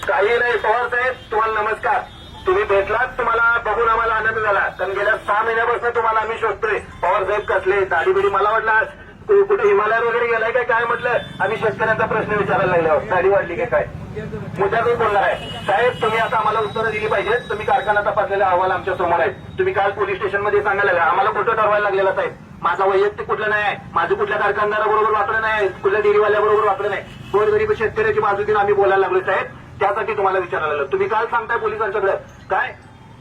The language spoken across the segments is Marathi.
काही नाही पवार साहेब, तुम्हाला नमस्कार. तुम्ही भेटलात, तुम्हाला बघून आम्हाला आनंद झाला. कारण गेल्या 6 महिन्यापासून तुम्हाला आम्ही शोधतोय. पवार साहेब कसले दाढीबिडी, मला वाटलं कुठे हिमालयात वगैरे गेलाय काय म्हटलं. आम्ही शेतकऱ्यांचा प्रश्न विचारायला लागल्यावर दाढी वाढली की काय मुद्द्यातच बोलणार आहे. साहेब तुम्ही आता आम्हाला उत्तरं दिली पाहिजेत. तुम्ही कारखाना तपासलेला अहवाल आमच्या समोर आहे. तुम्ही काल पोलीस स्टेशनमध्ये सांगायला लागला. आम्हाला कुठं ठरवायला लागलेला साहेब. माझा वैयक्तिक कुठलं नाही आहे, माझं कुठल्या कारखानदाराबरोबर वापरलं नाही, कुठल्या डेअरीवाल्याबरोबर वापरलं नाही. गोरगरीब शेतकऱ्याची बाजू घेऊन आम्ही बोलायला लागलो साहेब. त्यासाठी तुम्हाला विचारायला लागलो. तुम्ही काल सांगताय पोलिसांच्याकडे काय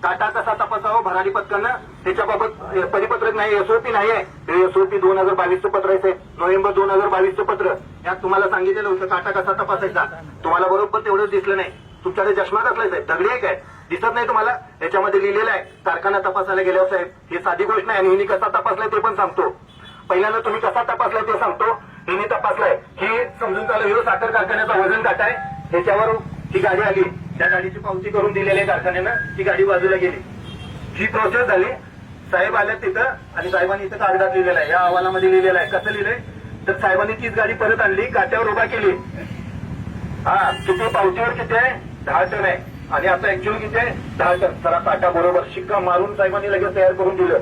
काटा कसा तपासावा भरारी पथकानं, त्याच्याबाबत परिपत्रक नाही, एसओपी नाही आहे. एसओपी 2022चं पत्र आहे, नोव्हेंबर 2022चं पत्र. यात तुम्हाला सांगितलेलं होतं काटा कसा तपासायचा. तुम्हाला बरोबर तेवढंच दिसलं नाही. तुमच्याकडे चष्मा कसलाय साहेब, दगडी आहे काय, दिसत नाही तुम्हाला. याच्यामध्ये लिहिलेलं आहे कारखाना तपासायला गेल्यावर साहेब. ही साधी गोष्ट नाही. आणि हिनी कसा तपासलाय ते पण सांगतो. पहिल्यांदा तुम्ही कसा तपासलाय ते सांगतो. हिनी तपासलाय ही समजून चालू साखर कारखान्याचा वजन काटा आहे. ह्याच्यावर ही गाडी आली, त्या गाडीची पावती करून दिलेली आहे कारखान्यानं. ती गाडी बाजूला गेली. ही प्रोसेस झाली. साहेब आले तिथं आणि साहेबांनी इथं कागदात लिहिलेलं आहे, या अहवालामध्ये लिहिलेलं आहे. कसं लिहिलंय तर साहेबांनी तीच गाडी परत आणली, काट्यावर उभा केली. हा किती पावतीवर किती आहे, 10 टन आहे. आणि आता ऍक्च्युअली किती आहे, 10 टन. जरा काटा बरोबर शिक्का मारून साहेबांनी लगेच तयार करून दिलं.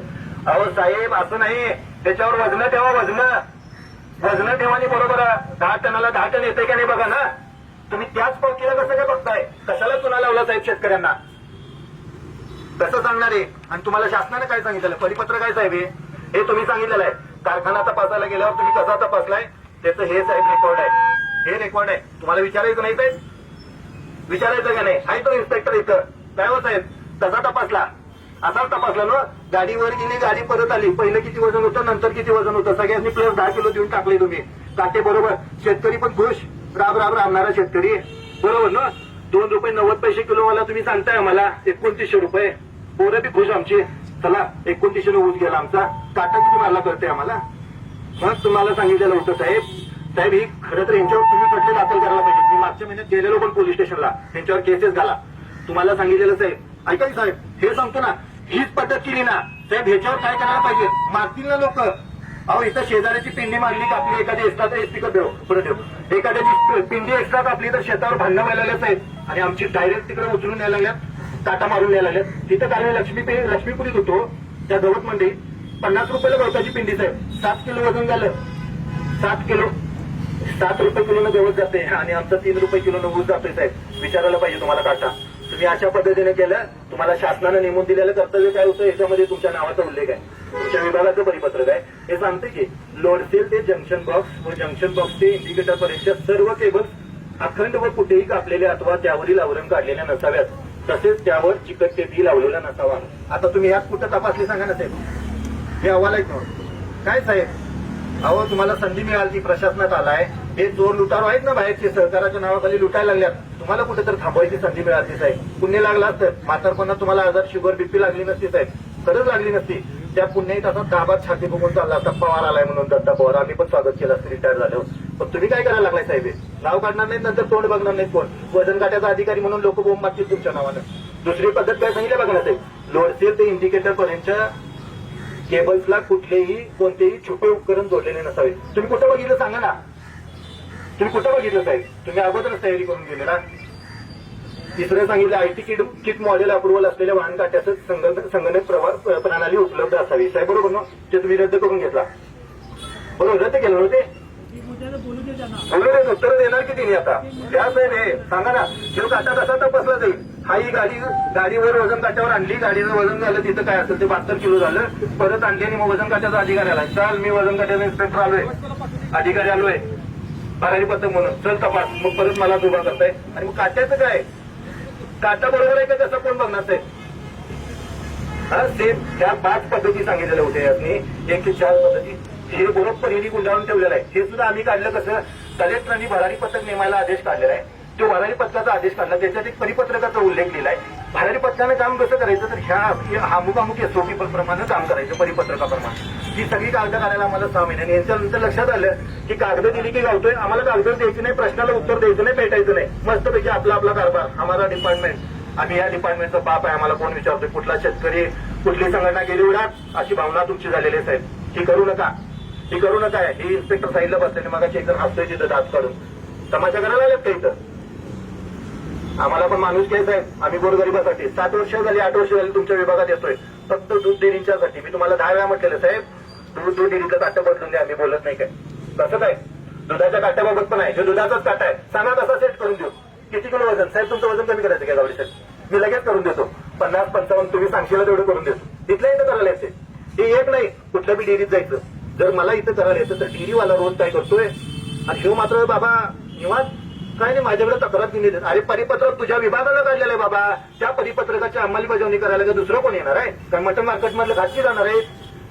अहो साहेब असं नाही, त्याच्यावर वजन ठेवा. वजन ठेवानी बरोबर 10 टनाला 10 टन येते का नाही बघा ना. तुम्ही त्याच पावतीला कसं काय बघताय. कशाला चुना लावला साहेब शेतकऱ्यांना, कसं सांगणार आहे. आणि तुम्हाला शासनाने काय सांगितलं, परिपत्र काय साहेब हे तुम्ही सांगितलेलं आहे. कारखाना तपासायला गेल्यावर तुम्ही कसा तपासलाय त्याचं हे साहेब रेकॉर्ड आहे. हे रेकॉर्ड आहे. तुम्हाला विचारायचं नाही साहेब, विचारायचं का नाही. आहे तो इन्स्पेक्टर इथं काय हो साहेब, कसा तपासला, असाच तपासला ना. गाडीवर गेली, गाडी परत आली. पहिलं किती वजन होतं, नंतर किती वजन होतं, सगळ्यांनी प्लस 10 किलो देऊन टाकले तुम्ही. काटे बरोबर. शेतकरी पण खुश, राबणारा शेतकरी बरोबर ना. 2 रुपये 90 पैसे किलोवाला तुम्ही सांगताय आम्हाला 2900 रुपये. पोरं बी खुश आमची. चला 2900 ऊस गेला आमचा. काटा किती मारला करते आम्हाला. मग तुम्हाला सांगितलेलं होतं साहेब ही खरं तर यांच्यावर तुम्ही खटले दाखल करायला पाहिजे. मी मागच्या महिन्यात गेलेलो पण पोलीस स्टेशनला, त्यांच्यावर केसेस घाला. तुम्हाला सांगितलेलं साहेब, ऐका साहेब हे सांगतो ना, हीच पद्धत केली ना साहेब. ह्याच्यावर काय करायला पाहिजे, मारतील ना लोक. अहो इथं शेजाऱ्याची पिंडी मारली का आपली एखादी एक्स्ट्रा तर स्पीकर देऊ पुढे देऊ. एखाद्याची पिंडी एक्स्ट्रा कापली तर शेतावर भांडणं व्हायला लागल्याच आहेत. आणि आमची डायरेक्ट तिकडे उचलून यायला लागल्यात, काटा मारून यायला लागल्यात. तिथं काय लक्ष्मीपुरीत होतो त्या गवत मंडी 50 रुपयाला गवताची पिंडी साहेब. 7 किलो वजन झालं. 7 रुपये किलोनं गवत जाते आणि आमचं 3 रुपये किलोनं ऊस जातोय साहेब. विचारायला पाहिजे तुम्हाला काटा. तुम्ही अशा पद्धतीने केलं. तुम्हाला शासनानं नेमून दिलेलं कर्तव्य काय होतं, याच्यामध्ये तुमच्या नावाचा उल्लेख आहे, तुमच्या विभागाचं परिपत्रक आहे. हे सांगते की लोड सेल ते जंक्शन बॉक्स व जंक्शन बॉक्स ते इंडिकेटर पर्यंत सर्व केबल्स अखंड व कुठेही कापलेले अथवा त्यावरील आवरण काढलेल्या नसाव्यात. तसेच त्यावर चिकट टेपही लावलेला नसावा. आता तुम्ही यात कुठं तपासले सांगा ना साहेब. हे अहवाल आहेत काय साहेब. अहो तुम्हाला संधी मिळाली, प्रशासनात आलाय. हे चोर लुटारो आहेत ना बाहेरचे, सहकाराच्या नावाखाली लुटायला लागल्यात. तुम्हाला कुठे तर थांबवायची संधी मिळाली साहेब. पुण्य लागला असतं. म्हातारपणात तुम्हाला आजार, शुगर, बीपी लागली नसती साहेब, खरंच लागली नसती. त्या पुण्यात असा दाबात छाती बघून चालला असता. पवार आलाय म्हणून दत्ता पवार, आम्ही पण स्वागत केलं असतं रिटायर झाल्यावर. पण तुम्ही काय करायला लागलाय साहेब, नाव काढणार नाहीत, नंतर तोंड बघणार नाहीत कोण. वजन काट्याचा अधिकारी म्हणून लोक बोंब मागतील तुमच्या नावानं. दुसरी पद्धत काय सांगितलं बघा ना साहेब, लोड सेल ते इंडिकेटर पर्यंत केबल्सला कोणतेही छोटे उपकरण जोडलेले नसावे. तुम्ही कुठं बघितलं सांगा ना, तुम्ही कुठं बघितलं साहेब. तुम्ही अगोदरच तयारी करून गेले ना. तिसरं सांगितलं आयटी किट मॉडेल अप्रुव्हल असलेल्या वाहन काट्याचं संगणक प्रणाली उपलब्ध असावी साहेब. बरोबर ना. ते तुम्ही रद्द करून घेतला. बरोबर रद्द केलं नव्हते. उत्तर देणार की तिने आता त्या साहेब हे सांगा ना. तो काटा कसा तपासला जाईल. हा ही गाडीवर वजन काट्यावर आणली, गाडीचं वजन झालं तिथं काय असेल ते 72 किलो झालं. परत आणली आणि मग वजन काट्याचा अधिकारी आला. चाल मी वजन काट्याचा इन्स्पेक्टर आलोय, अधिकारी आलोय भरारी पथक म्हणून, चल तपास. मग परत मला उभा करताय. आणि मग काट्याचं काय, काटा बरोबर आहे का कसं कोण बघणार साहेब. हा सेम त्या 5 पद्धती सांगितलेल्या होत्या यातनी. 1 ते 4 पद्धती हे बरोबर हिनी गुंडाळून ठेवलेलं आहे. हे सुद्धा आम्ही काढलं कसं, कलेक्टरांनी भरारी पथक नेमायला आदेश काढलेला आहे. तो भरारी पथकाचा आदेश काढला, त्याच्यात एक परिपत्रकाचा उल्लेख लिहिलाय. भरारी पथकानं काम कसं करायचं तर ह्या अमुक एसओपी प्रमाणे काम करायचं, परिपत्रकाप्रमाणे. ही सगळी कागदं काढायला आम्हाला 6 महिन्यांनी. यांच्यानंतर लक्षात आलं की कागदं दिली की गावतोय. आम्हाला कागदं द्यायची नाही, प्रश्नाला उत्तर द्यायचं नाही, भेटायचं नाही. मस्तपैकी आपला कारभार. आम्हाला डिपार्टमेंट, आम्ही या डिपार्टमेंटचा बाप आहे. आम्हाला कोण विचारतोय कुठला शेतकरी, कुठली संघटना गेली उडात, अशी भावना तुमची झालेली साहेब. ही करू नका. ही इन्स्पेक्टर साईडला बसलेले मग एकदम हसतोय तिथं दात काढून. तमाशा करायला आलेत का इथं. आम्हाला पण माणूस घ्यायचा आहे. आम्ही गोरगरिबासाठी 7 वर्ष झाली 8 वर्ष झाली तुमच्या विभागात येतोय फक्त दूध डेअरींच्यासाठी. मी तुम्हाला 10 वेळा म्हटलेलं साहेब दूध डेअरीचं काटा बदलून द्या. आम्ही बोलत नाही काय कसं काय दुधाच्या काट्याबाबत पण आहे. जो दुधाचाच काटा आहे सांगा कसा सेट करून देऊ. किती किलो वजन साहेब तुमचं वजन कमी करायचं काय गावडी साहेब मी लगेच करून देतो. 50-55 तुम्ही सांगशील तेवढं करून देतो. इथल्या इथं करायला येते हे एक नाही कुठल्या बी डेअरीत जायचं. जर मला इथं करायला येतं तर डेअरीवाला रोज काय करतोय आणि ह्यो मात्र बाबा निवांत काय नाही माझ्याकडे तक्रार दिली. अरे परिपत्रक तुझ्या विभागाला काढलेलं आहे बाबा. त्या परिपत्रकाची अंमलबजावणी करायला का दुसरं कोण येणार आहे काय मटन मार्केट मधलं घातली जाणार आहे.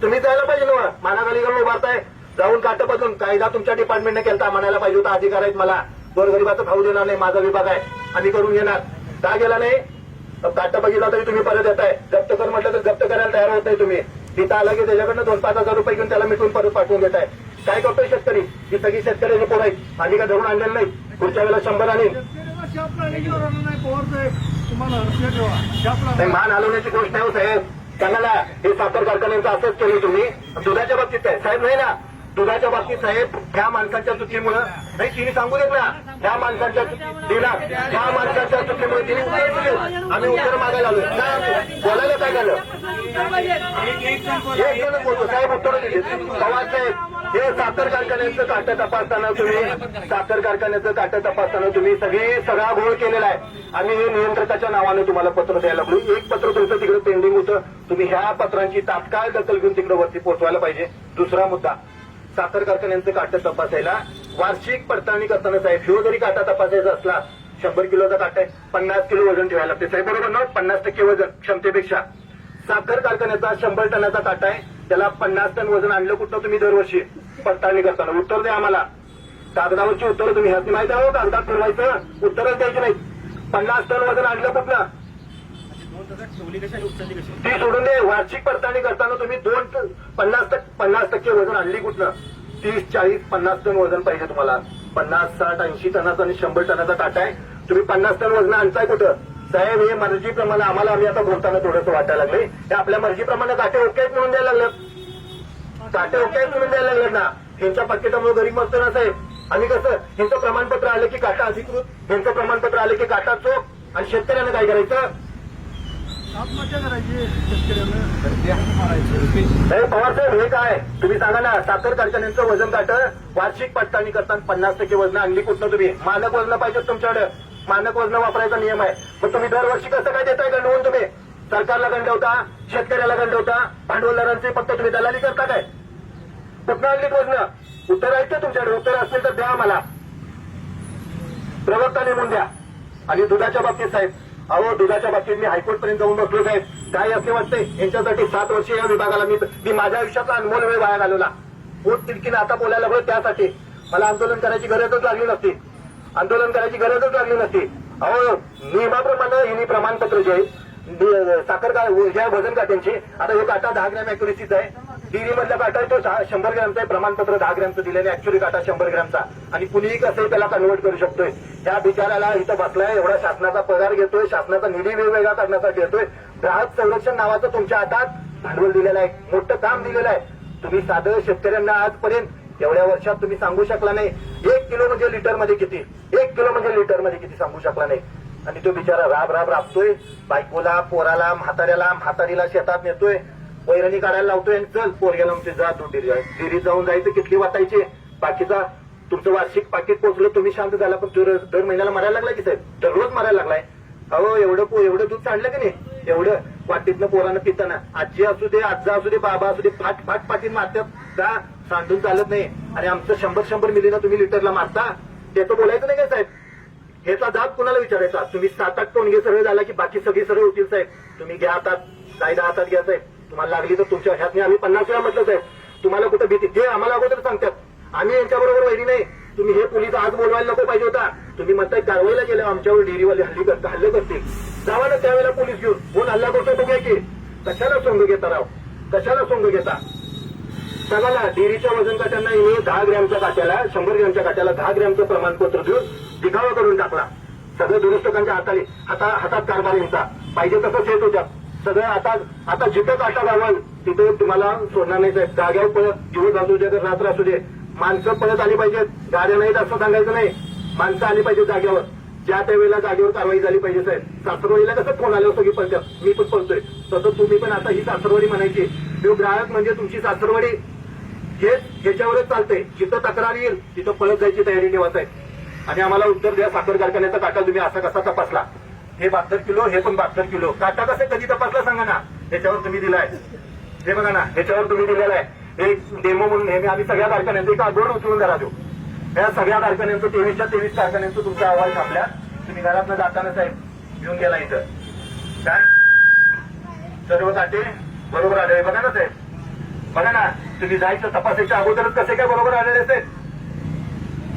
तुम्ही जायला पाहिजे ना मानाखाली घालून उभारताय जाऊन काटं बदलून कायदा तुमच्या डिपार्टमेंटने केलता म्हणायला पाहिजे होता. अधिकार आहेत मला गोरगरिबाचं खाऊ देणार नाही माझा विभाग आहे आम्ही करून घेणार. का गेला नाही काटा बघितला तरी तुम्ही परत येताय. जप्त कर म्हटलं तर जप्त करायला तयार होत नाही तुम्ही. तिथं आला की त्याच्याकडनं 2-5 हजार रुपये घेऊन त्याला मिटून परत पाठवून देताय. काय करतोय शेतकरी ही सगळी शेतकऱ्याची पोरं आहेत. आधी का धरून आणलेलं नाही पुढच्या वेळेला 100 आणि मान हलवण्याची गोष्ट नाही हो साहेब. सांगायला हे साखर कारखान्यांचं असंच केलं तुम्ही. दुधाच्या बाबतीत आहे साहेब नाही ना दुधाच्या बाबतीत साहेब ह्या माणसांच्या चुकीमुळे नाही तिने सांगू देत ना ह्या माणसांच्या ह्या माणसांच्या चुकीमुळे तिने उत्तर दिले. आम्ही उत्तर मागायला आलो बोलायला काय झालं एक जण बोलतो साहेब उत्तर दिली. पवार साहेब हे साखर कारखान्याचं काटं तपासताना तुम्ही सगळा घोळ केलेला आहे. आम्ही हे नियंत्रकाच्या नावानं तुम्हाला पत्र द्यायला लागलो. एक पत्र तुमचं तिकडे पेंडिंग होतं. तुम्ही ह्या पत्रांची तात्काळ दखल घेऊन तिकडे वरती पोहोचवायला पाहिजे. दुसरा मुद्दा साखर कारखान्यांचं काटं तपासायला वार्षिक पडताळणी करताना साहेब ह्यो जरी काटा तपासायचा असला 100 किलोचा काटा आहे 50 किलो वजन ठेवायला लागते साहेब बरोबर ना 50% वजन क्षमतेपेक्षा. साखर कारखान्याचा 100 टनाचा काटा आहे त्याला 50 टन वजन आणलं कुठं तुम्ही दरवर्षी पडताळणी करताना उत्तर द्या आम्हाला. कागदावरची उत्तरं तुम्ही ह्याची माहिती आहे कागदात फिरवायचं उत्तरच द्यायची नाही. 50 टन वजन आणलं कुठलं ती सोडून दे. वार्षिक पडताळणी करताना तुम्ही 50% वजन आणली कुठलं 30-40-50 टन वजन पाहिजे तुम्हाला. 50-60-80 टनाचा आणि 100 टनाचा काटा आहे तुम्ही 50 टन वजन आणताय कुठं साहेब. हे मर्जीप्रमाणे आम्ही आता बोलताना थोडंसं वाटायला लागले हे आपल्या मर्जीप्रमाणे काटे ओके म्हणून द्यायला लागलं. काटे ओके म्हणून द्यायला लागले ना ह्यांच्या पाकिटामुळे गरीब असतो ना साहेब. आणि कसं ह्यांचं प्रमाणपत्र आलं की काटा अधिकृत ह्यांचं प्रमाणपत्र आलं की काटा चोख आणि शेतकऱ्यांना काय करायचं आत्महत्या करायची शेतकऱ्यानं. पवार साहेब हे काय तुम्ही सांगा ना साखर कारखान्यांचं वजन काटं वार्षिक पडताळणी करताना 50% वजन आणली कुठनं तुम्ही. मानक वजन पाहिजे तुमच्याकडे. मानक वजन वापरायचा नियम आहे. मग तुम्ही दरवर्षी कसं काय देताय गंडवून तुम्ही. सरकारला गंडवता शेतकऱ्याला गंडवता भांडवलदारांचे फक्त तुम्ही दलाली करता काय कुठनं आणलीत वजन. उत्तर आहेत का तुमच्याकडे. उत्तर असतील तर द्या आम्हाला प्रवक्ता नेमून द्या. आणि दुधाच्या बाबतीत साहेब अहो दुधाच्या बाबतीत मी हायकोर्ट पर्यंत जाऊन बसलो साहेब. काय असे वाटते यांच्यासाठी 7 वर्ष या विभागाला मी माझ्या आयुष्याचा अनमोल वेळ वाया घालवला. पोट तिडकीने आता बोलायला लागलो त्यासाठी मला आंदोलन करायची गरजच लागली नसती. अहो नियमाप्रमाणे हिनी प्रमाणपत्र जे आहे साखर ज्या वजन काट्यांची आता हे काटा 10 ग्रॅम अॅक्युरेसीचा आहे. डेअरी मधला काटा आहे तो 100 ग्रॅमचा आहे. प्रमाणपत्र 10 ग्रॅमचं दिलेलं आहे. ऍक्च्युअली काटा 100 ग्रॅमचा आणि कुणीही कसं त्याला कन्वर्ट करू शकतोय. त्या बिचाराला इथं बसलाय एवढा शासनाचा पगार घेतोय शासनाचा निधी वेगवेगळा करण्यासाठी येतोय. ग्राहक संरक्षण नावाचं तुमच्या हातात भांडवल दिलेलं आहे. मोठं काम दिलेलं आहे. तुम्ही साधं शेतकऱ्यांना आजपर्यंत एवढ्या वर्षात तुम्ही सांगू शकला नाही 1 किलो म्हणजे लिटरमध्ये किती सांगू शकला नाही. आणि तो बिचारा राब राबतोय. बायकोला पोराला म्हातारीला शेतात नेतोय वैरणी काढायला लावतोय आणि चल पोरग्याला आमचे जा तू डेअरीत जाऊन जायचं किटली वाटायची. बाकीचा तुमचं वार्षिक पाकिट पोहोचलं तुम्ही शांत झाला पण दर महिन्याला मारायला लागलाय की साहेब दररोज मारायला लागलाय. अहो एवढं दूध सांडलं की नाही एवढं वाटीतनं पोरानं पिताना आजी असू दे आजा असू दे बाबा असू दे फाट पाटीत मारतात का सांडून चालत नाही. आणि आमचं 100 मिलीनं तुम्ही लिटरला मारता त्याचं बोलायचं नाही काय साहेब. ह्याचा जाब कुणाला विचारायचा. तुम्ही 7-8 टोनगे सरळ झाला की बाकी सगळी सरळ होतील साहेब. तुम्ही घ्या हातात कायदा हातात घ्या साहेब. तुम्हाला लागली तर तुमच्या ह्यातनी आम्ही 50 वेळा म्हटलं साहेब. तुम्हाला कुठं भीती ते आम्हाला अगोदर सांगतात. आम्ही यांच्याबरोबर वैरी नाही. तुम्ही हे पोलीस आज बोलवायला नको पाहिजे होता. तुम्ही म्हणताय कारवाईला गेले आमच्यावर डेअरीवाले हल्ले करतील जावा ना त्यावेळेला पोलीस घेऊन कोण हल्ला करतो बघूया की. कशाला सोंग घेता राव कशाला सोंग घेता. सांगायला डेअरीच्या वजन काट्यांना 10 ग्रॅमच्या काट्याला 100 ग्रॅमच्या काट्याला 10 ग्रॅमचं प्रमाणपत्र देऊन दिखावा करून टाकला. सगळं दुरुस्तकांच्या हातात कारभार यांचा पाहिजे तसं सेट होत्या सगळं. आता जिथं काटा गावाल तिथे तुम्हाला सोडणार नाही साहेब. जाग्यावर पळत दिवस असू दे तर रात्र असू दे माणसं पळत आली पाहिजेत. गाड्या नाहीत असं सांगायचं नाही. माणसं आली पाहिजेत जाग्यावर. ज्या त्यावेळेला जागेवर कारवाई झाली पाहिजे साहेब. सासरवाडीला कसं फोन आल्यावर सगळी पळतात, मी पण पळतोय तसं तुम्ही पण आता ही सासरवाडी म्हणायची. तो ग्राहक म्हणजे तुमची सासरवाडी हे ह्याच्यावरच चालतंय. जिथं तक्रार येईल तिथं पळत जायची तयारी ठेवा साहेब. आणि आम्हाला उत्तर द्या, साखर कारखान्याचा काटा तुम्ही असा कसा तपासला? हे 72 किलो, हे पण 72 किलो. काटा कसं कधी तपासला सांगा ना. ह्याच्यावर तुम्ही दिलाय, हे बघा ना, ह्याच्यावर तुम्ही दिलेला आहे एक डेमो म्हणून. हे आम्ही सगळ्या कारखान्यांचं एक बोर्ड उचलून करा देऊ. या सगळ्या कारखान्यांचं 23च्या 23 कारखान्यांचं तुमचा अहवाल छापल्या. तुम्ही घरातनं जाताना साहेब घेऊन गेला इथं काय सर्व काटे बरोबर आढळले. बघा ना साहेब, बघा ना, तुम्ही जायचं तपासायच्या अगोदरच कसे काय बरोबर आढळले साहेब?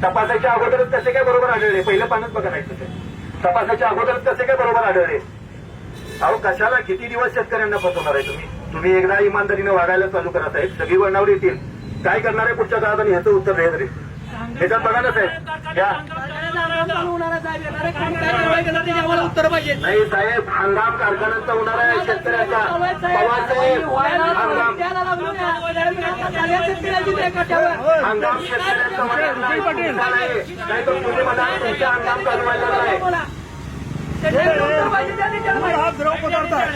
तपासायच्या अगोदरच कसे काय बरोबर आढळले? पहिलं पानच बघा नाही साहेब. तपासायच्या अगोदरच कसे काय बरोबर आढळले? अहो कशाला किती दिवस शेतकऱ्यांना फसवणार आहे तुम्ही? तुम्ही एकदा इमानदारीने वागायला चालू करा साहेब, सगळी वळणावर येतील. काय करणार आहे पुढच्या काळात आणि ह्याचं उत्तर द्या तरी. ह्याच्यात बघा ना साहेब, या उत्तर पाहिजे. नाही साहेब, हंगाम कारखान्याचा होणार आहे शेतकऱ्याचा. पवार साहेब, हंगाम शेतकऱ्याचा होणार नाही. नाही तर तुम्ही म्हणा तुमचा हंगाम चालवायला नाही. हा द्रव पदार्थ आहे.